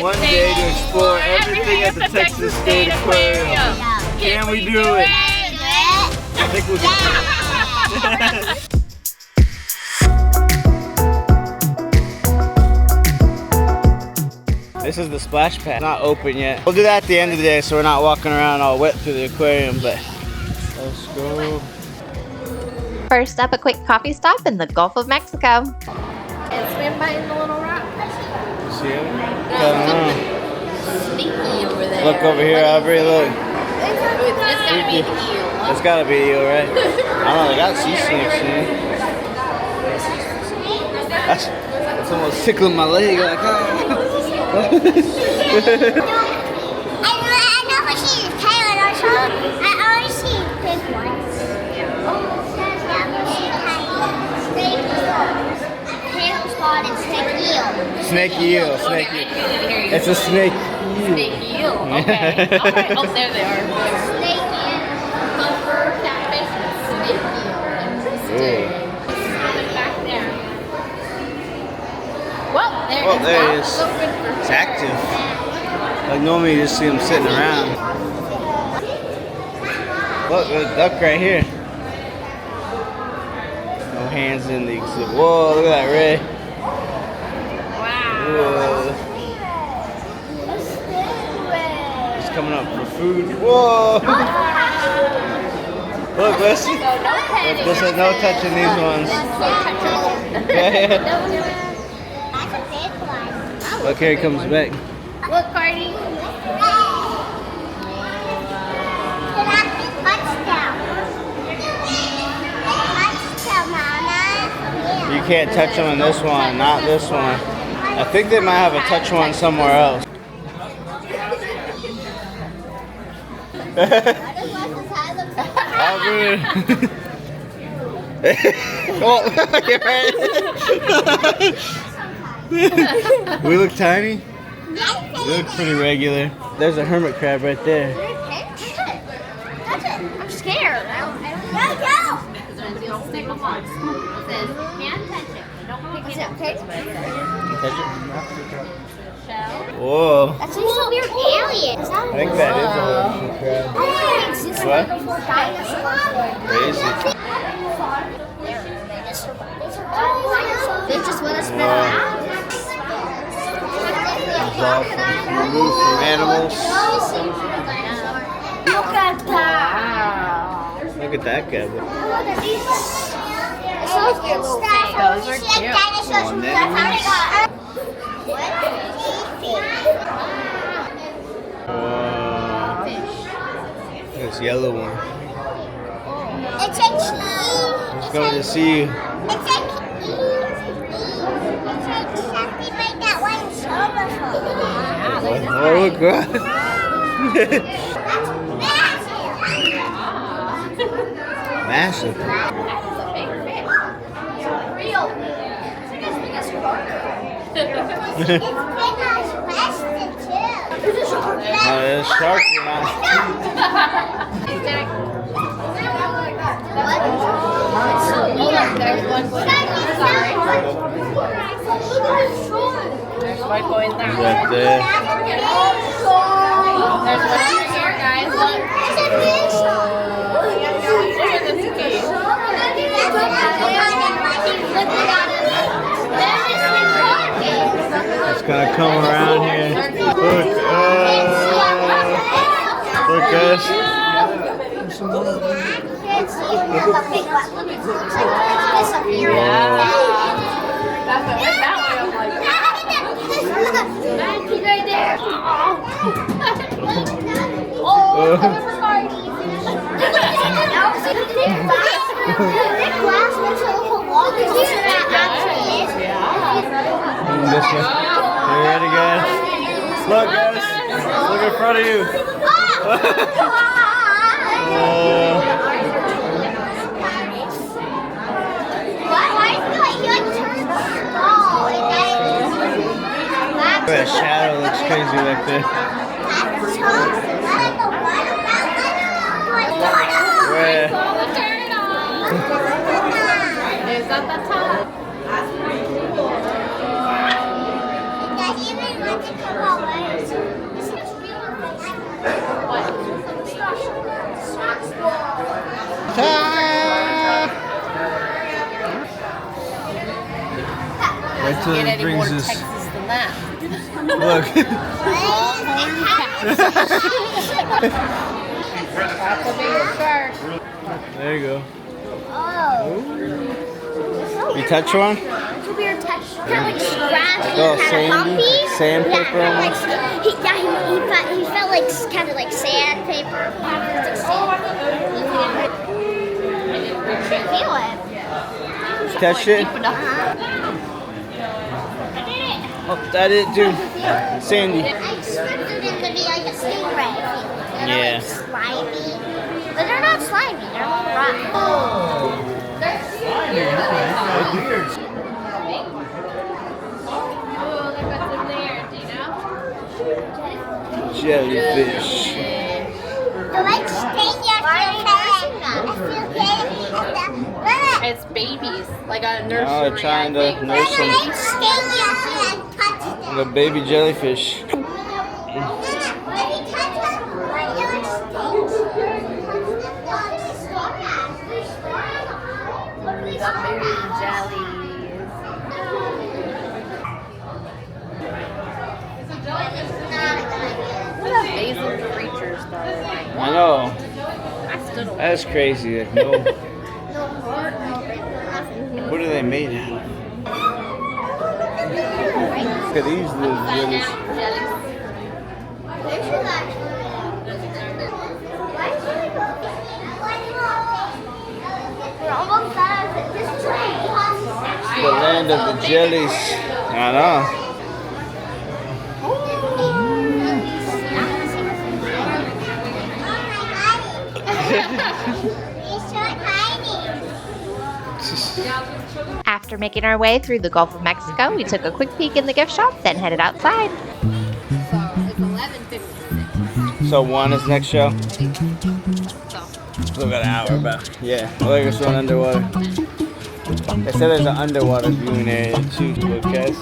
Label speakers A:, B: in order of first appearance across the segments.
A: one day to explore everything at the Texas State Aquarium. Can we do it? I think we can. This is the splash pad. Not open yet. We'll do that at the end of the day so we're not walking around all wet through the aquarium, but let's go.
B: First up, a quick coffee stop in the Gulf of Mexico.
C: And swim by in the little rock.
A: See it?
C: Sneaky over there.
A: Look over here, Aubrey, look.
C: It's gotta be an eel.
A: It's gotta be eel, right? I don't know, they got sea snakes here. That's almost tickling my leg. Like, oh.
D: I never see his tail and I always see big ones.
A: Snake eel, snake eel. It's a snake eel.
C: Snake eel, okay. Alright, oh there they are.
D: Snake eel.
C: Puffer, catfish, snake eel. Interesting. Back there. Well, there
A: Oh, there it is.
C: So good for
A: It's active. Like normally you just see them sitting around. Look, there's a duck right here. No hands in the exhibit. Whoa, look at that ray.
C: Wow.
A: Whoa. It's coming up for food. Whoa. Look, listen. This is no touching these ones. Look, here he comes back.
C: Look, Cardi.
A: You can't touch them in this one, not this one. I think they might have a touch one somewhere else. Oh, you're right. We look tiny? We look pretty regular. There's a hermit crab right there.
D: Touch it. I'm scared. I don't know.
C: It says, can't touch it. Don't pick it up.
A: Touch it? Whoa.
D: That's just a weird alien.
A: I think that is a hermit crab. What? Crazy.
D: They just want to spin around.
A: Remove from animals.
D: Look at that.
A: Look at that guy.
C: Those are
A: cute. This yellow one.
D: It's a key.
A: Let's go to see you.
D: It's exactly like that one silver.
A: Oh, God. Massive.
D: Real. It's big as plastic too.
A: No, there's shark or not.
C: There's one going there. Sorry. There's one going there.
A: Right there.
C: There's one over here, guys. Look. Look at this cage.
A: It's gonna come around here. Look, look, guys.
C: That's what went that way. I'm like, he's right there. Oh, come for Cardi.
A: This one. You ready, guys? Look, guys. Look in front of you. That shadow looks crazy back there. Where?
C: Turn it on. Is that the top?
D: It doesn't even want to come
A: Wait till
C: Get
A: it
C: any more
A: brings us.
C: Texas than that.
A: Look. There you go. You touch one?
D: It's a weird texture. Kind of like scratchy,
A: Oh,
D: kind of
A: sandy?
D: bumpy.
A: Sandpaper
D: Yeah,
A: almost?
D: he felt like kind of like sandpaper. I can't feel it.
A: Touch it?
D: I did it.
A: Oh, that it, dude. Sandy.
D: I expected it to be like a stingray. They're
A: Yeah.
D: like slimy. But they're not slimy, they're all rock.
A: Jellyfish.
D: The legs sting you.
C: It's babies, like a nursery.
A: Oh, they're trying to nurse them. The baby jellyfish.
C: Basil creatures, though.
A: I know.
C: I still don't.
A: That's crazy. Like, no. What are they made out of? Look at these little jellies.
D: We're almost done. This train.
A: The land of the jellies. I know.
B: After making our way through the Gulf of Mexico, we took a quick peek in the gift shop, then headed outside.
C: So it's 11:56.
A: So 1 is next show. Look at an hour back. Yeah, I like us going underwater. They said there's an underwater viewing area too, look guys.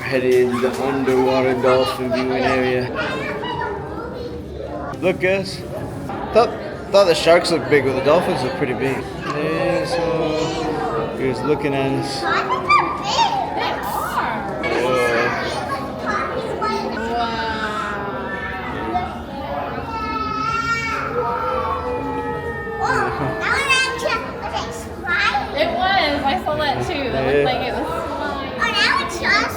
A: Headed into the underwater dolphin viewing area. Look guys. Thought the sharks looked big, but the dolphins look pretty big. Yeah, so he was looking at us.
C: It was. I saw that too. It looked like it was slime.
D: Oh, now it's just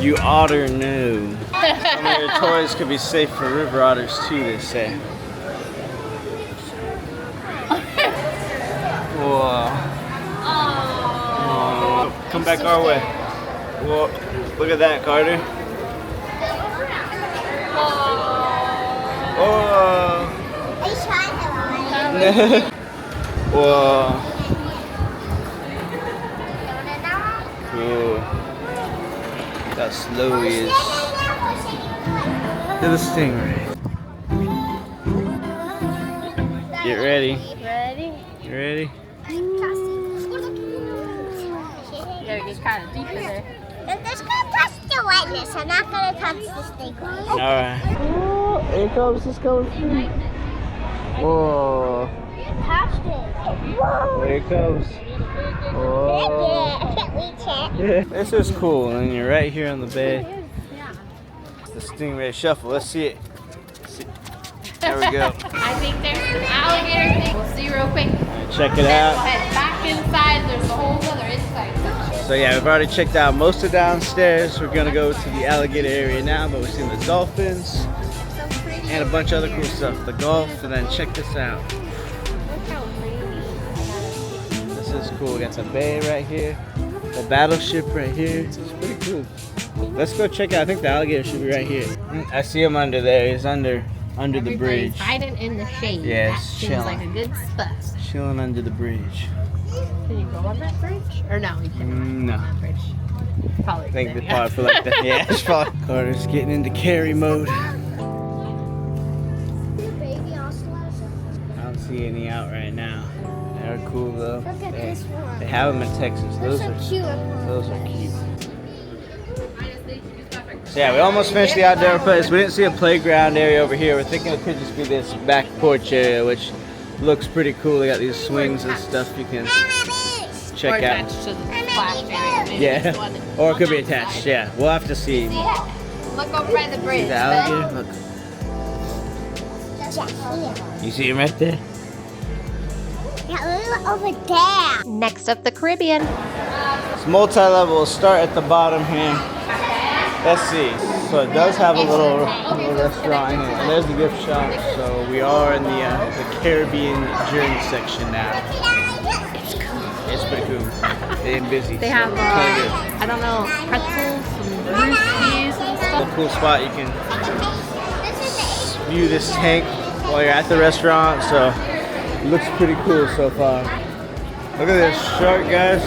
A: You otter knew. Some of your toys could be safe for river otters too, they say. Whoa. Oh, come back our way. Whoa. Look at that, Carter. Whoa. Whoa. Cool. How slow he is. Look at the stingray. Get ready.
C: Ready?
A: You ready?
C: You gotta get kind of deep in there.
D: I'm just gonna touch the wetness. I'm not gonna touch the stingray.
A: Alright. Oh, here it comes. It's coming. Whoa.
D: Touched it. Whoa.
A: Here it comes. Whoa.
D: I can't reach it.
A: This is cool, and you're right here on the bay. The stingray shuffle. Let's see it. There we go.
C: I think there's an alligator thing. We'll see real quick.
A: Check it
C: Then we'll
A: out.
C: head back inside. There's a whole other inside section.
A: So yeah, we've already checked out most of downstairs. We're gonna go to the alligator area now, but we've seen the dolphins and a bunch of other cool stuff. The golf, and then check this out. This is cool. We got the bay right here. The battleship right here. It's pretty cool. Let's go check out. I think the alligator should be right here. I see him under there. He's under the bridge.
B: Hiding in the shade.
A: Yeah,
B: That
A: it's
B: seems
A: chilling.
B: like a good spot.
A: Chilling under the bridge.
B: Can you go on that bridge? Or no, you can't.
A: No.
B: On that bridge. Probably.
A: I think
B: there,
A: they probably feel like that. Yeah, it's probably. Carter's getting into carry mode. I don't see any out right now. They're cool though.
D: Look at this one.
A: They have them in Texas.
D: They're
A: Those
D: so
A: are
D: cute.
A: those are cute. So yeah, we almost finished the outdoor place. We didn't see a playground area over here. We're thinking it could just be this back porch area, which looks pretty cool. They got these swings and stuff you can check out.
B: To the splash area. Maybe
A: Yeah,
B: this one is
A: or it could be
B: on that
A: attached.
B: side.
A: Yeah, we'll have to see.
B: Yeah. Look over by the bridge.
A: The alligator. Look,
D: Yeah,
A: you see him right there.
D: look over there.
B: Next up, the Caribbean.
A: It's multi-level. We'll start at the bottom here. Let's see. So it does have a little restaurant in it. And there's the gift shop. So we are in the Caribbean journey section now. It's pretty cool. They're busy.
B: They have,
A: Plenty good.
B: I don't know, pretzels and brewskis and
A: It's a
B: stuff.
A: cool spot. You can view this tank while you're at the restaurant. So it looks pretty cool so far. Look at this shark, guys.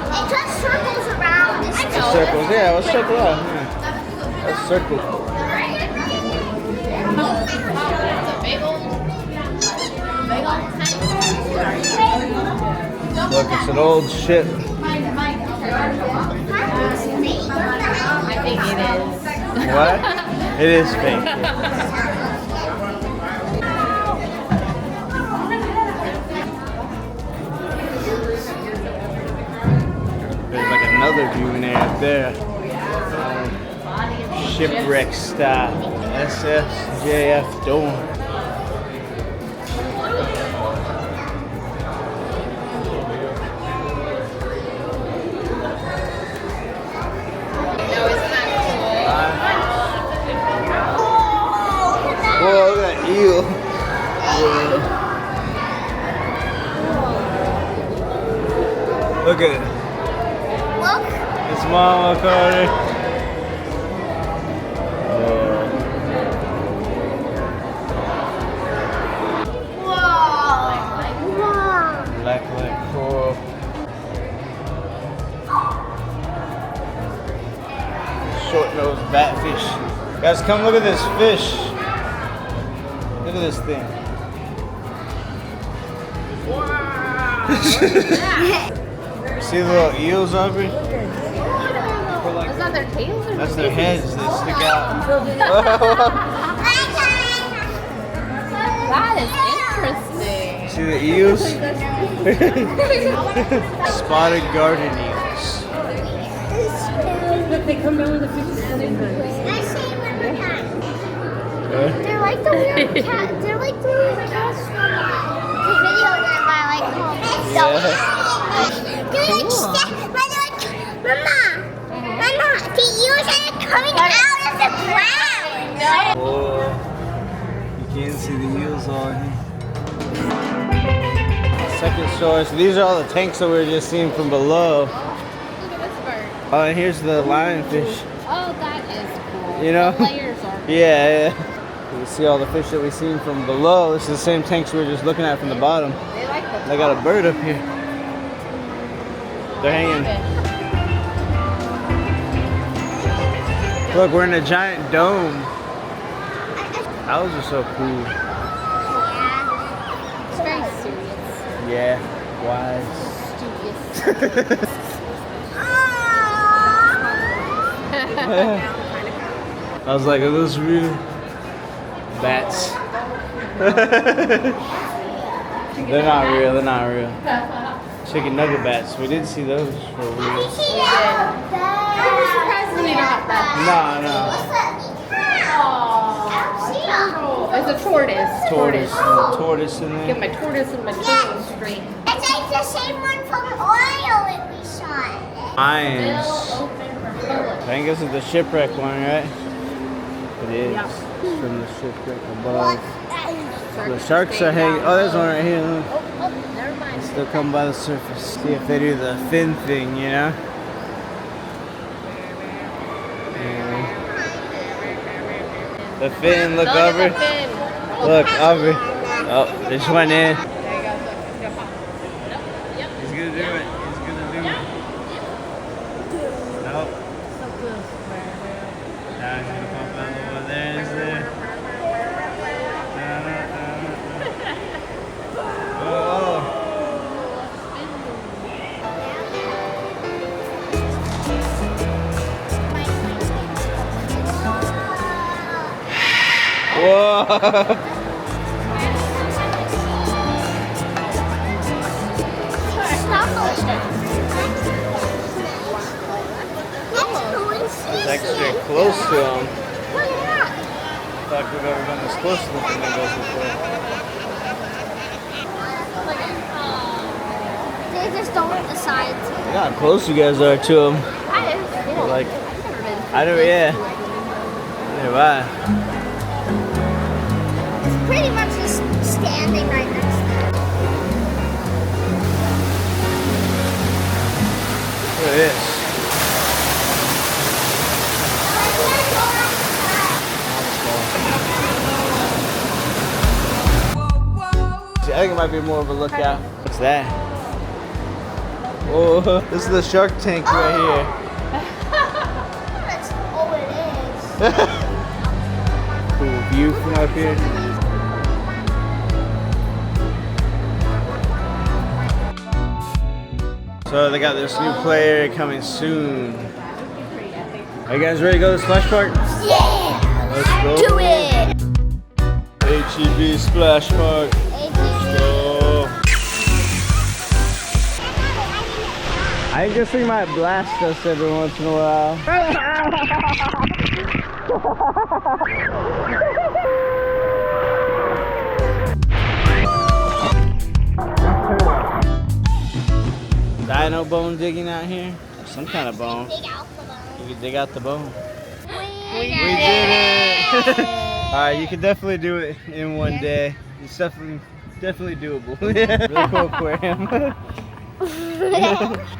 D: It just circles around this
A: Circles. Yeah, let's circle out. Yeah. Let's circle. Look, it's an old ship.
B: I think it is.
A: What? It is fake. There's like another view in there up there. Shipwreck style. SSJF Dorm. Whoa, look at that eel. Whoa. Look at it.
D: Look.
A: It's Mama Carter.
D: Wow.
A: Black coral. Short-nosed batfish. Guys, come look at this fish. Look at this thing. See the little eels over here?
B: Is that their tails or
A: That's their heads. They stick out.
B: That is interesting.
A: See the eels? Spotted garden eels.
C: They come down with the fish stingrays.
D: I say it one more time. They're like the weird cat. They're like the weird cats from the video that I like called. They're like Mama, the eels are coming out of the ground.
A: Oh, you can't see the eels on here. Second source. These are all the tanks that we were just seeing from below.
B: Look at this bird.
A: Oh, and here's the lionfish.
B: Oh, that is cool.
A: You know?
B: The layers are
A: Yeah. You see all the fish that we've seen from below. This is the same tanks we were just looking at from the bottom.
B: They like the
A: They got a bird up here. They're hanging. Look, we're in a giant dome. Owls are so cool.
B: It's very serious.
A: Yeah, wise.
B: Studious.
A: I was like, are those real? Bats. They're not real, they're not real. Chicken nugget bats, we did see those for real.
B: I'm surprised we not that.
A: No.
B: It's a tortoise.
A: Tortoise in
B: Get
A: there.
B: my tortoise and my turtle straight.
D: It's like the same one from oil that we saw.
A: Lions.
B: Open for public.
A: I think this is the shipwreck one, right? It is.
B: Yeah.
A: It's from the shipwreck above. The sharks are hanging. Oh, there's one right here. Look.
B: Oh, never mind.
A: Still come by the surface. See if they do the fin thing, you know? Yeah. The fin, look over. Look over. Oh, they just went in. He's gonna do it. He's gonna do it. Nope. Now he's gonna pop out over there. Is there? Oh. Whoa. It's extra close to them. I thought we've ever been this close to the flamingos before.
D: They just don't decide to.
A: Look how close you guys are to them. Like, I don't, yeah. Nearby.
D: It's pretty much just standing right next to them.
A: Look at this. I think it might be more of a lookout. What's that? Whoa, this is the shark tank right here.
D: That's all it is.
A: Cool view from up here. So they got this new player coming soon. Are you guys ready to go to the splash park?
D: Yeah!
A: Let's go.
D: Do it!
A: HEB Splash Park. Let's go. I guess we might blast us every once in a while. Dino bone digging out here? Some kind of bone.
D: Dig out the bone.
A: You can dig out the bone.
D: We
A: We did it! Alright, you can definitely do it in one day. It's definitely doable. Really cool aquarium.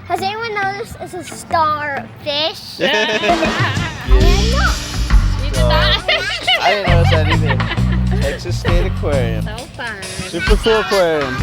D: Has anyone noticed it's a starfish?
A: Yeah.
C: You did that?
A: I didn't notice that either. Texas State Aquarium.
C: So fun.
A: Super cool aquarium.